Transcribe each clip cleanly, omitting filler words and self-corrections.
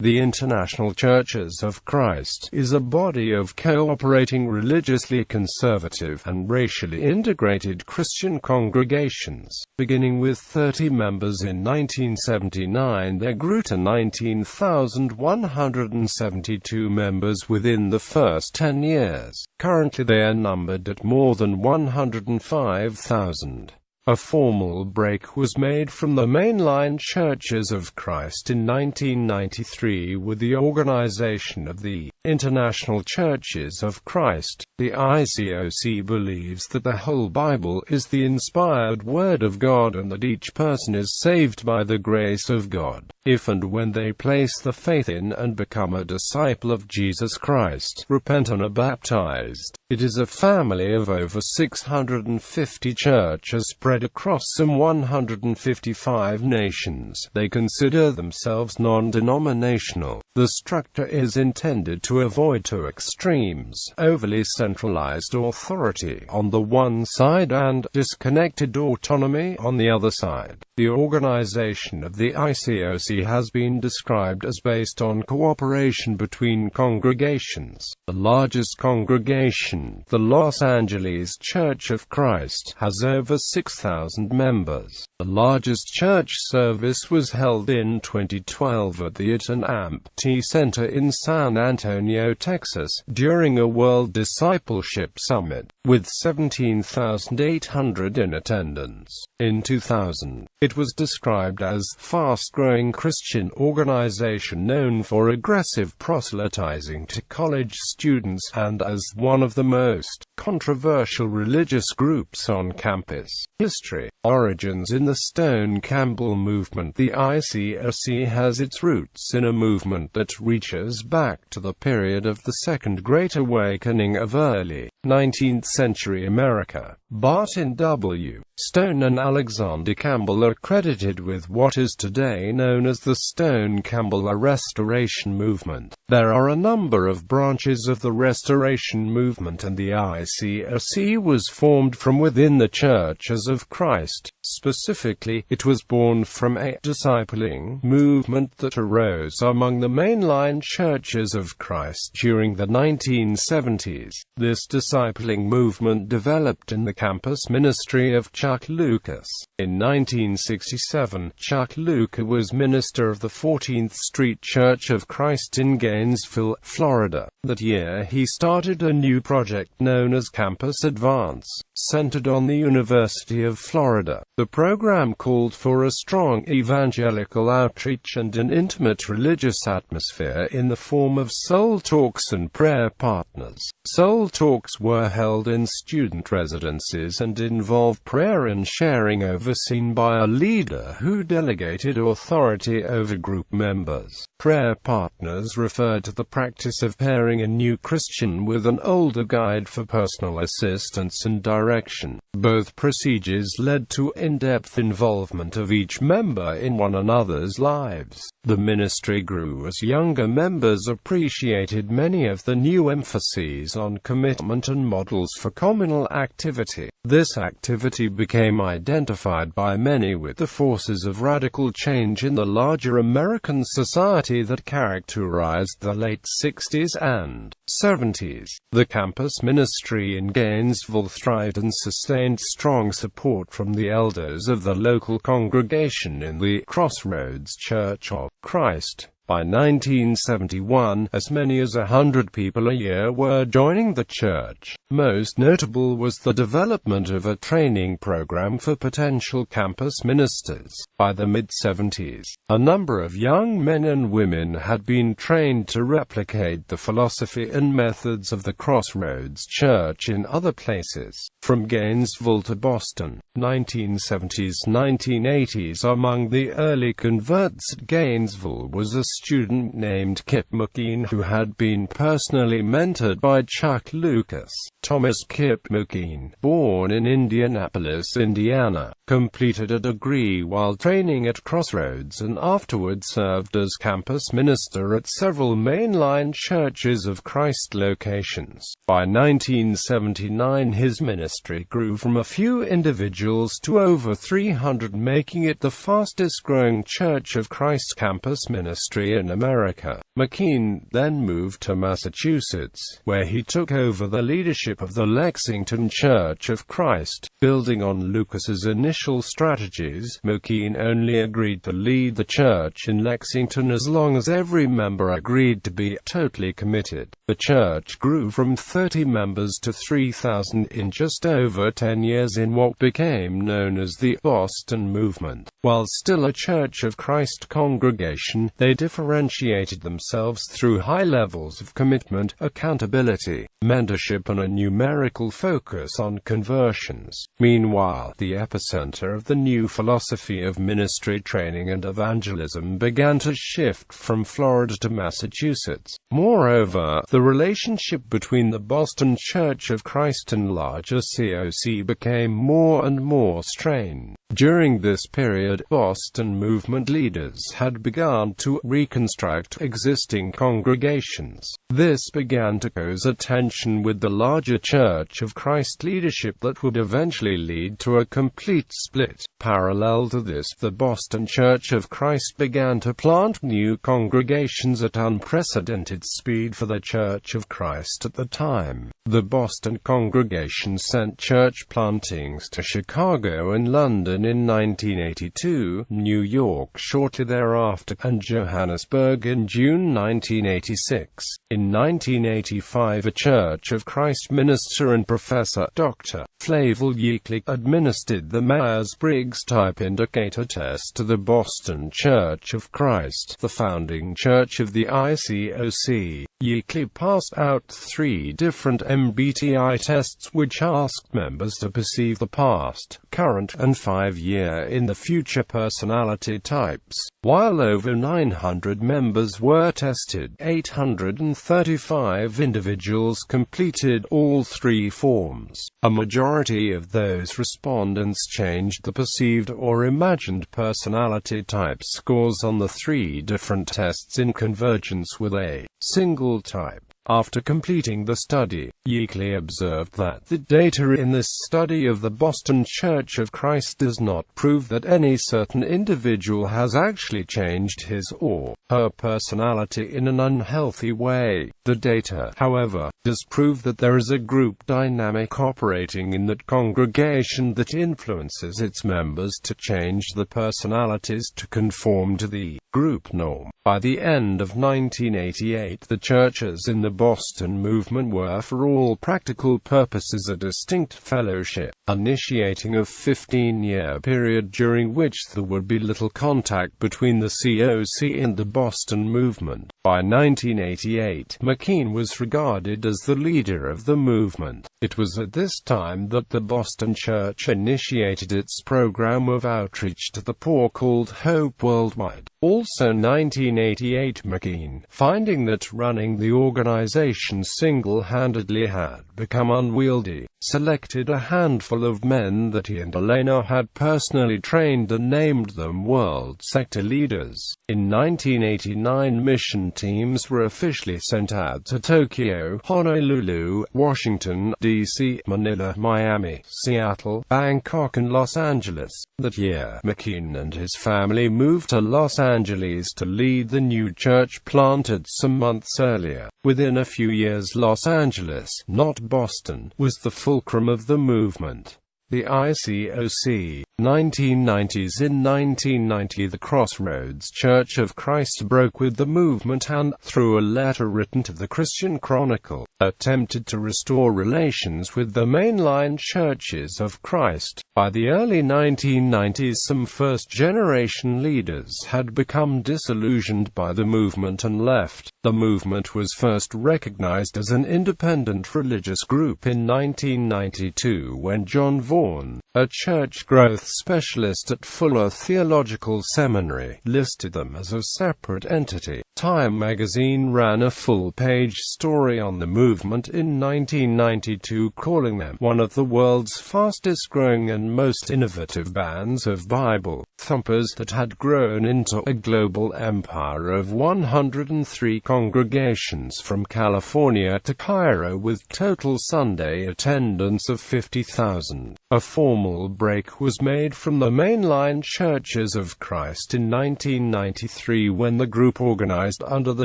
The International Churches of Christ is a body of cooperating religiously conservative and racially integrated Christian congregations. Beginning with 30 members in 1979, they grew to 19,172 members within the first 10 years. Currently they are numbered at more than 105,000. A formal break was made from the mainline Churches of Christ in 1993 with the organization of the International Churches of Christ. The ICOC believes that the whole Bible is the inspired Word of God and that each person is saved by the grace of God, if and when they place the faith in and become a disciple of Jesus Christ, repent and are baptized. It is a family of over 650 churches spread across some 155 nations. They consider themselves non-denominational. The structure is intended to avoid two extremes: overly centralized authority on the one side and disconnected autonomy on the other side. The organization of the ICOC has been described as based on cooperation between congregations. The largest congregation, the Los Angeles Church of Christ, has over 6,000 members. The largest church service was held in 2012 at the IT&Amp Center in San Antonio, Texas, during a World Discipleship Summit, with 17,800 in attendance. In 2000, it was described as a fast-growing Christian organization known for aggressive proselytizing to college students and as one of the most controversial religious groups on campus. History. Origins in the Stone Campbell movement. The ICOC has its roots in a movement that reaches back to the period of the Second Great Awakening of early 19th century America. Barton W. Stone and Alexander Campbell are credited with what is today known as the Stone Campbell Restoration Movement. There are a number of branches of the Restoration Movement, and the ICOC was formed from within the Churches of Christ. Specifically, it was born from a discipling movement that arose among the mainline Churches of Christ during the 1970s. This discipling movement developed in the campus ministry of Chuck Lucas. In 1967, Chuck Lucas was minister of the 14th Street Church of Christ in Gainesville, Florida. That year he started a new project known as Campus Advance, centered on the University of Florida. The program called for a strong evangelical outreach and an intimate religious atmosphere in the form of soul talks and prayer partners. Soul talks were held in student residences and involved prayer and sharing overseen by a leader who delegated authority over group members. Prayer partners referred to the practice of pairing a new Christian with an older guide for personal assistance and direction. Both procedures led to in-depth involvement of each member in one another's lives. The ministry grew as younger members appreciated many of the new emphases on commitment and models for communal activity. This activity became identified by many with the forces of radical change in the larger American society that characterized the late 60s and 70s. The campus ministry in Gainesville thrived and sustained strong support from the elders of the local congregation in the Crossroads Church of Christ. By 1971, as many as 100 people a year were joining the church. Most notable was the development of a training program for potential campus ministers. By the mid-70s, a number of young men and women had been trained to replicate the philosophy and methods of the Crossroads Church in other places, from Gainesville to Boston. 1970s-1980s. Among the early converts at Gainesville was a student named Kip McKean who had been personally mentored by Chuck Lucas. Thomas Kip McKean, born in Indianapolis, Indiana, completed a degree while training at Crossroads and afterwards served as campus minister at several mainline Churches of Christ locations. By 1979 his ministry grew from a few individuals to over 300, making it the fastest growing Church of Christ campus ministry ministry in America. McKean then moved to Massachusetts, where he took over the leadership of the Lexington Church of Christ. Building on Lucas's initial strategies, McKean only agreed to lead the church in Lexington as long as every member agreed to be totally committed. The church grew from 30 members to 3,000 in just over 10 years in what became known as the Boston Movement. While still a Church of Christ congregation, they differentiated themselves through high levels of commitment, accountability, mentorship and a numerical focus on conversions. Meanwhile, the epicenter of the new philosophy of ministry training and evangelism began to shift from Florida to Massachusetts. Moreover, the relationship between the Boston Church of Christ and larger COC became more and more strained. During this period, Boston movement leaders had begun to reconstruct existing congregations. This began to cause a tension with the larger Church of Christ leadership that would eventually lead to a complete split. Parallel to this, the Boston Church of Christ began to plant new congregations at unprecedented speed for the Church of Christ at the time. The Boston congregation sent church plantings to Chicago and London in 1982, New York shortly thereafter, and Johannesburg in June 1986. In 1985, a Church of Christ minister and professor, Dr. Flavel Yeakley, administered the Myers-Briggs type indicator test to the Boston Church of Christ, the founding church of the ICOC. Yeakley passed out 3 different MBTI tests which asked members to perceive the past, current, and 5-year in the future personality types. While over 900 members were tested, 835 individuals completed all 3 forms. A majority of those respondents changed the perceived or imagined personality type scores on the 3 different tests in convergence with a single type. After completing the study, Yeakley observed that the data in this study of the Boston Church of Christ does not prove that any certain individual has actually changed his or her personality in an unhealthy way. The data, however, does prove that there is a group dynamic operating in that congregation that influences its members to change the personalities to conform to the group norm. By the end of 1988, the churches in the Boston movement were for all practical purposes a distinct fellowship, initiating a 15-year period during which there would be little contact between the COC and the Boston movement. By 1988, McKean was regarded as the leader of the movement. It was at this time that the Boston Church initiated its program of outreach to the poor called Hope Worldwide. Also 1988, McKean, finding that running the organization single-handedly had become unwieldy, selected a handful of men that he and Elena had personally trained and named them world sector leaders. In 1989, mission teams were officially sent out to Tokyo, Honolulu, Washington, D.C., Manila, Miami, Seattle, Bangkok and Los Angeles. That year, McKean and his family moved to Los Angeles to lead the new church planted some months earlier. Within a few years, Los Angeles, not Boston, was the fulcrum of the movement. The ICOC. 1990s. In 1990, the Crossroads Church of Christ broke with the movement and, through a letter written to the Christian Chronicle, attempted to restore relations with the mainline churches of Christ. By the early 1990s, some first-generation leaders had become disillusioned by the movement and left. The movement was first recognized as an independent religious group in 1992 when John Vaughan, a church growth specialist at Fuller Theological Seminary, listed them as a separate entity. Time magazine ran a full-page story on the movement in 1992 calling them one of the world's fastest-growing and most innovative bands of Bible thumpers that had grown into a global empire of 103 congregations from California to Cairo with total Sunday attendance of 50,000. A formal break was made from the mainline Churches of Christ in 1993 when the group organized under the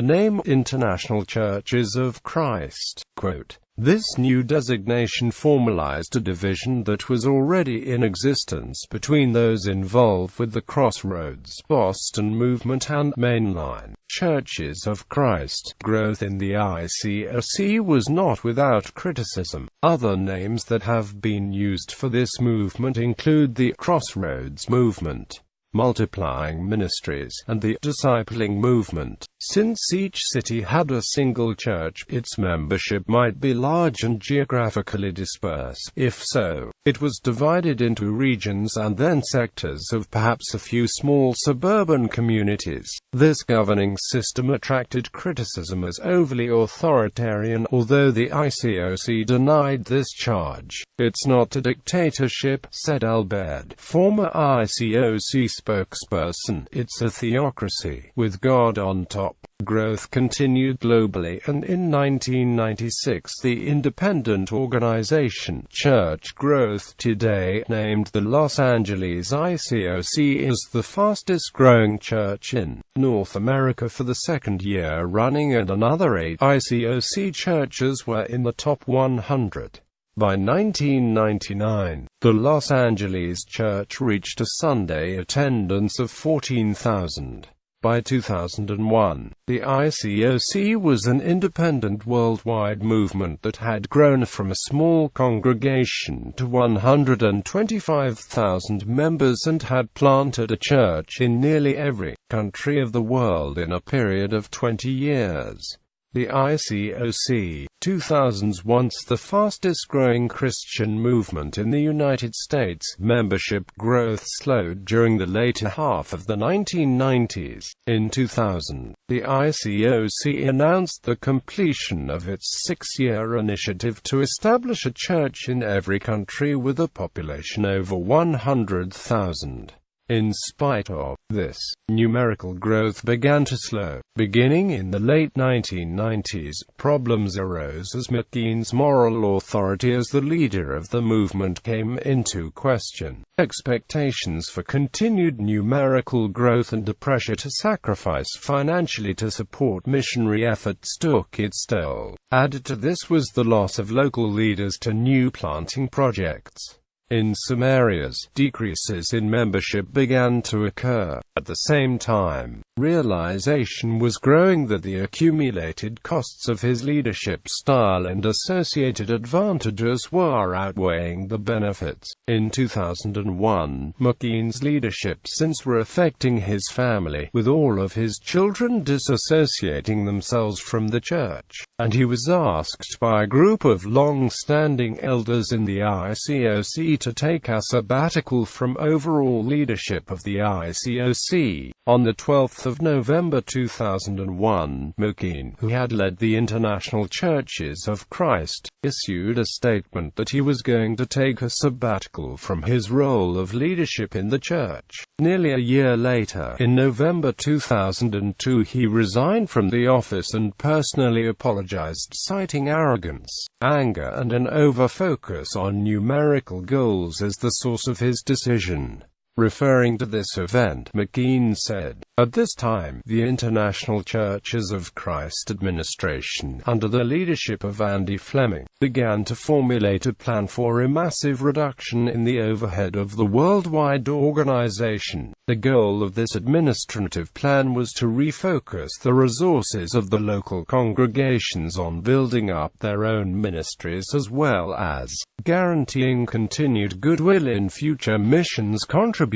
name International Churches of Christ. Quote, "This new designation formalized a division that was already in existence between those involved with the Crossroads Boston movement and mainline Churches of Christ. Growth in the ICOC was not without criticism. Other names that have been used for this movement include the Crossroads movement, Multiplying Ministries, and the Discipling Movement. Since each city had a single church, its membership might be large and geographically dispersed. If so, it was divided into regions and then sectors of perhaps a few small suburban communities. This governing system attracted criticism as overly authoritarian, although the ICOC denied this charge. "It's not a dictatorship," said Albert, former ICOC spokesperson. "It's a theocracy, with God on top." Growth continued globally, and in 1996 the independent organization Church Growth Today named the Los Angeles ICOC as the fastest growing church in North America for the second year running, and another 8 ICOC churches were in the top 100. By 1999, the Los Angeles church reached a Sunday attendance of 14,000. By 2001, the ICOC was an independent worldwide movement that had grown from a small congregation to 125,000 members and had planted a church in nearly every country of the world in a period of 20 years. The ICOC, 2000's once the fastest-growing Christian movement in the United States, membership growth slowed during the later half of the 1990s. In 2000, the ICOC announced the completion of its 6-year initiative to establish a church in every country with a population over 100,000. In spite of this, numerical growth began to slow. Beginning in the late 1990s, problems arose as McKean's moral authority as the leader of the movement came into question. Expectations for continued numerical growth and the pressure to sacrifice financially to support missionary efforts took its toll. Added to this was the loss of local leaders to new planting projects. In some areas, decreases in membership began to occur. At the same time, realization was growing that the accumulated costs of his leadership style and associated advantages were outweighing the benefits. In 2001, McKean's leadership sins were affecting his family, with all of his children disassociating themselves from the church, and he was asked by a group of long-standing elders in the ICOC to take a sabbatical from overall leadership of the ICOC. On the 12th of November 2001, McKean, who had led the International Churches of Christ, issued a statement that he was going to take a sabbatical from his role of leadership in the church. Nearly a year later, in November 2002, he resigned from the office and personally apologized, citing arrogance, anger, and an over-focus on numerical goals as the source of his decision. Referring to this event, McKean said, "At this time, the International Churches of Christ administration, under the leadership of Andy Fleming, began to formulate a plan for a massive reduction in the overhead of the worldwide organization. The goal of this administrative plan was to refocus the resources of the local congregations on building up their own ministries as well as guaranteeing continued goodwill in future missions contributions."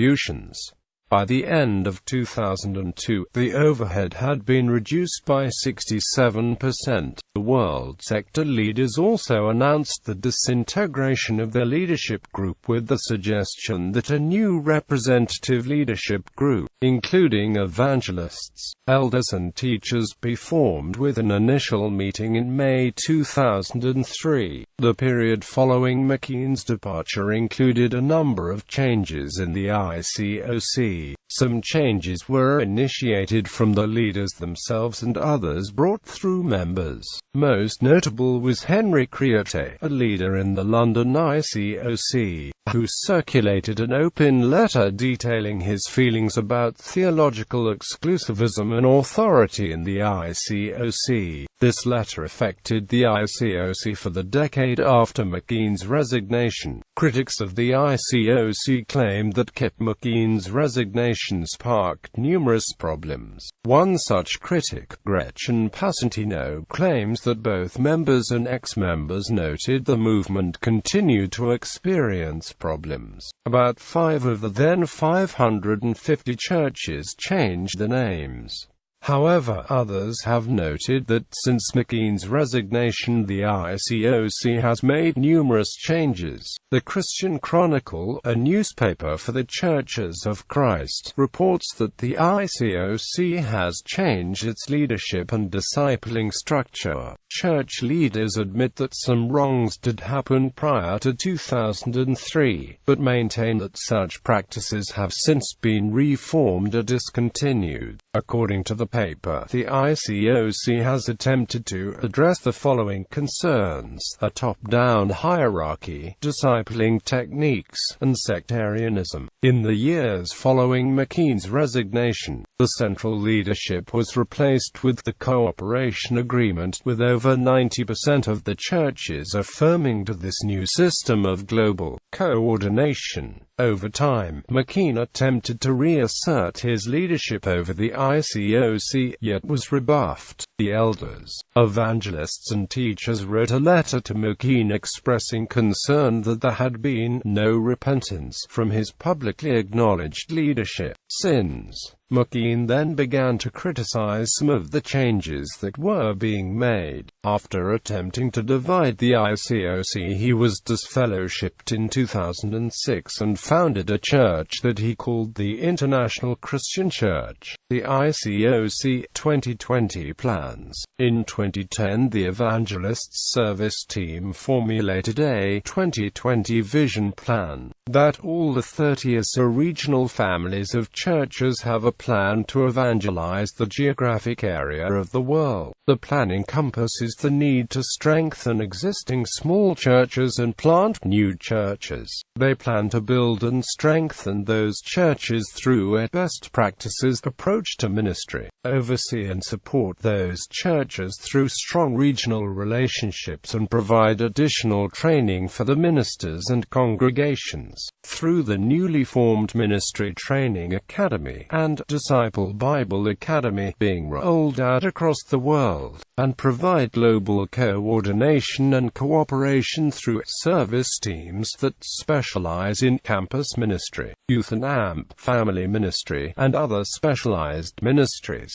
By the end of 2002, the overhead had been reduced by 67%. The world sector leaders also announced the disintegration of their leadership group with the suggestion that a new representative leadership group, including evangelists, elders and teachers, be formed with an initial meeting in May 2003. The period following McKean's departure included a number of changes in the ICOC. Some changes were initiated from the leaders themselves and others brought through members. Most notable was Henry Criote, a leader in the London ICOC, who circulated an open letter detailing his feelings about theological exclusivism and authority in the ICOC. This letter affected the ICOC for the decade after McKean's resignation. Critics of the ICOC claimed that Kip McKean's resignation sparked numerous problems. One such critic, Gretchen Passantino, claims that both members and ex-members noted the movement continued to experience problems. About 5 of the then 550 churches changed their names. However, others have noted that since McKean's resignation the ICOC has made numerous changes. The Christian Chronicle, a newspaper for the Churches of Christ, reports that the ICOC has changed its leadership and discipling structure. Church leaders admit that some wrongs did happen prior to 2003, but maintain that such practices have since been reformed or discontinued. According to the paper, the ICOC has attempted to address the following concerns: a top-down hierarchy, discipling techniques, and sectarianism. In the years following McKean's resignation, the central leadership was replaced with the cooperation agreement, with over 90% of the churches affirming to this new system of global coordination. Over time, McKean attempted to reassert his leadership over the ICOC, yet was rebuffed. The elders, evangelists and teachers wrote a letter to McKean expressing concern that there had been no repentance from his publicly acknowledged leadership sins. McKean then began to criticize some of the changes that were being made. After attempting to divide the ICOC, he was disfellowshipped in 2006 and founded a church that he called the International Christian Church. The ICOC 2020 plans. In 2010, the Evangelists Service Team formulated a 2020 vision plan that all the 30 ISA regional families of churches have a plan to evangelize the geographic area of the world. The plan encompasses the need to strengthen existing small churches and plant new churches. They plan to build and strengthen those churches through a best practices approach to ministry, oversee and support those churches through strong regional relationships, and provide additional training for the ministers and congregations through the newly formed Ministry Training Academy and Disciple Bible Academy being rolled out across the world, and provide global coordination and cooperation through service teams that specialize in campus ministry, youth and AMP, family ministry, and other specialized ministries.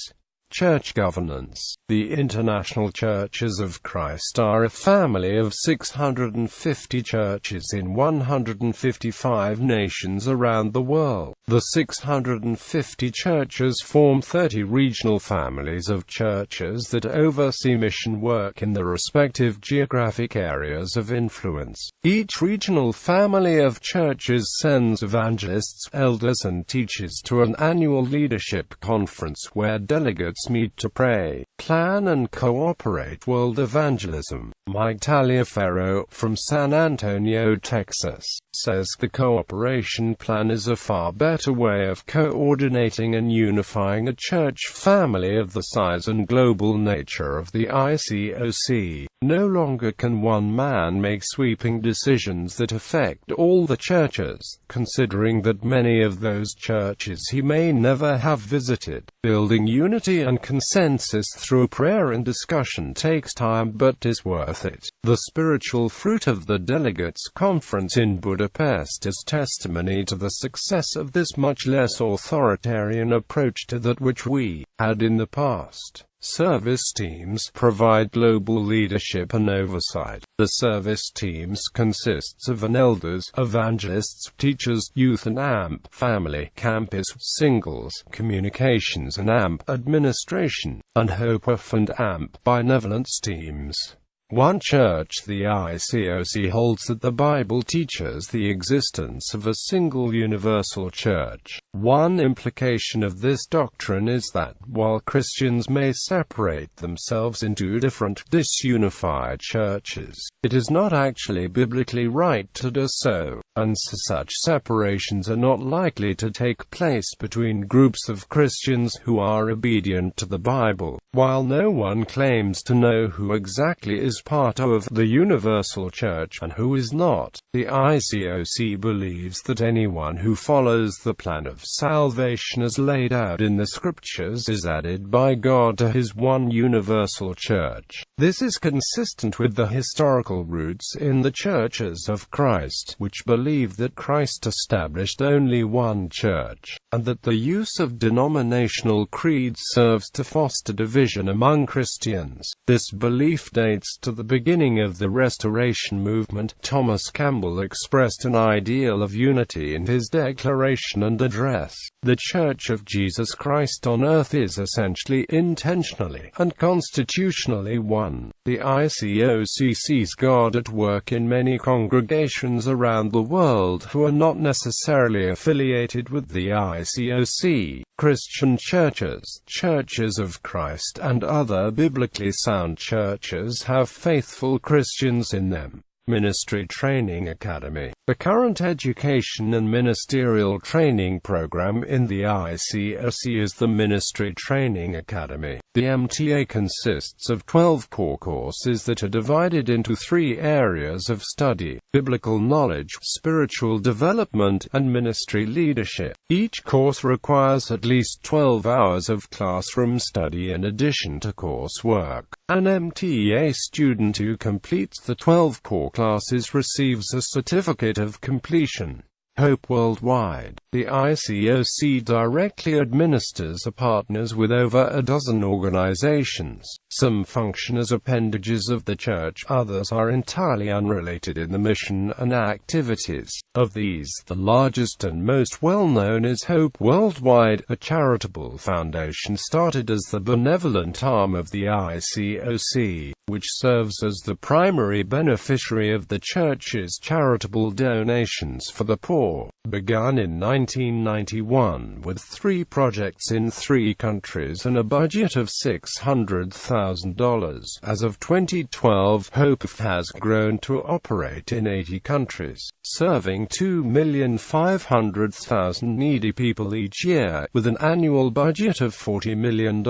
Church governance. The International Churches of Christ are a family of 650 churches in 155 nations around the world. The 650 churches form 30 regional families of churches that oversee mission work in the respective geographic areas of influence. Each regional family of churches sends evangelists, elders and teachers to an annual leadership conference where delegates meet to pray, plan and cooperate. World Evangelism. Mike Taliaferro, from San Antonio, Texas, says the cooperation plan is a far better way of coordinating and unifying a church family of the size and global nature of the ICOC. No longer can one man make sweeping decisions that affect all the churches, considering that many of those churches he may never have visited. Building unity and consensus through prayer and discussion takes time but is worth it. The spiritual fruit of the Delegates Conference in Budapest is testimony to the success of this much less authoritarian approach to that which we had in the past. Service teams provide global leadership and oversight. The service teams consists of an elders, evangelists, teachers, youth and AMP, family, campus, singles, communications and AMP, administration, and HOPEF and AMP, benevolence teams. One church, the ICOC, holds that the Bible teaches the existence of a single universal church. One implication of this doctrine is that, while Christians may separate themselves into different, disunified churches, it is not actually biblically right to do so, and such separations are not likely to take place between groups of Christians who are obedient to the Bible. While no one claims to know who exactly is part of the universal church and who is not, the ICOC believes that anyone who follows the plan of salvation as laid out in the scriptures is added by God to his one universal church. This is consistent with the historical roots in the churches of Christ, which believe that Christ established only one church, and that the use of denominational creeds serves to foster division among Christians. This belief dates to the beginning of the Restoration movement. Thomas Campbell expressed an ideal of unity in his Declaration and Address. The Church of Jesus Christ on earth is essentially, intentionally, and constitutionally one. The ICOC sees God at work in many congregations around the world who are not necessarily affiliated with the ICOC. Christian churches, Churches of Christ, and other biblically sound churches have faithful Christians in them. Ministry Training Academy. The current education and ministerial training program in the ICOC is the Ministry Training Academy. The MTA consists of 12 core courses that are divided into 3 areas of study: biblical knowledge, spiritual development, and ministry leadership. Each course requires at least 12 hours of classroom study in addition to coursework. An MTA student who completes the 12 core classes receives a certificate of completion. Hope Worldwide. The ICOC directly administers or partners with over a dozen organizations. Some function as appendages of the church, others are entirely unrelated in the mission and activities. Of these, the largest and most well-known is Hope Worldwide, a charitable foundation started as the benevolent arm of the ICOC, which serves as the primary beneficiary of the church's charitable donations for the poor. Begun in 1991 with 3 projects in 3 countries and a budget of $600,000. As of 2012, Hope has grown to operate in 80 countries, serving 2,500,000 needy people each year, with an annual budget of $40 million.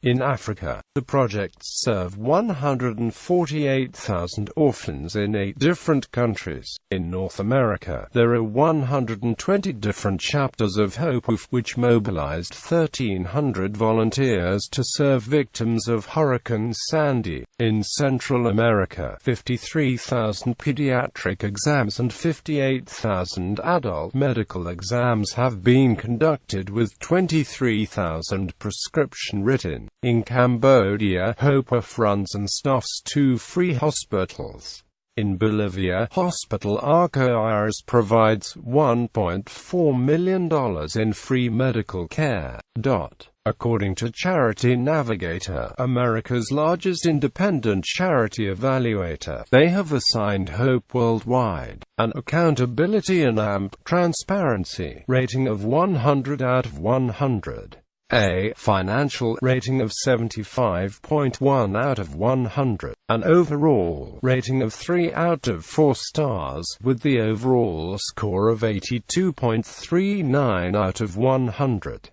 In Africa, the projects serve 148,000 orphans in 8 different countries. In North America, there are 120 different chapters of Hope, which mobilized 1,300 volunteers to serve victims of Hurricane Sandy. In Central America, 53,000 pediatric exams and 58,000 adult medical exams have been conducted, with 23,000 prescriptions written. In Cambodia, Hope runs and staffs 2 free hospitals. In Bolivia, Hospital Arcoiris provides $1.4 million in free medical care. According to Charity Navigator, America's largest independent charity evaluator, they have assigned Hope Worldwide an accountability and transparency rating of 100 out of 100. A financial rating of 75.1 out of 100, an overall rating of 3 out of 4 stars, with the overall score of 82.39 out of 100.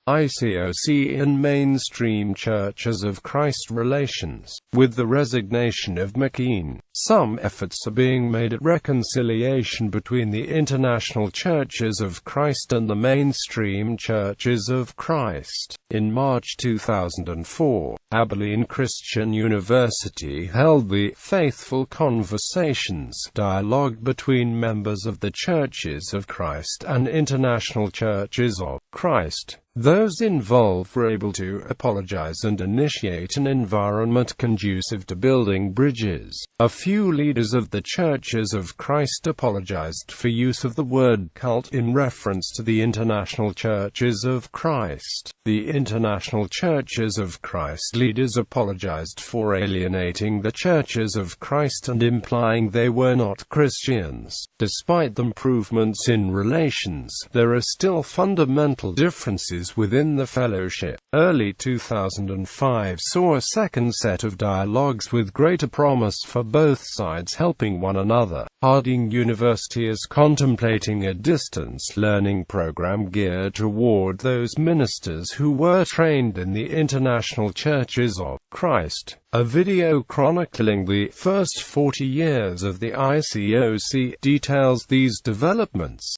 ICOC and mainstream Churches of Christ relations. With the resignation of McKean, some efforts are being made at reconciliation between the international Churches of Christ and the mainstream Churches of Christ. In March 2004, Abilene Christian University held the Faithful Conversations dialogue between members of the Churches of Christ and International Churches of Christ. Those involved were able to apologize and initiate an environment conducive to building bridges. A few leaders of the Churches of Christ apologized for use of the word cult in reference to the International Churches of Christ. The International Churches of Christ leaders apologized for alienating the Churches of Christ and implying they were not Christians. Despite the improvements in relations, there are still fundamental differences within the fellowship. Early 2005 saw a second set of dialogues with greater promise for both sides helping one another. Harding University is contemplating a distance learning program geared toward those ministers who were trained in the International Churches of Christ. A video chronicling the first 40 years of the ICOC details these developments.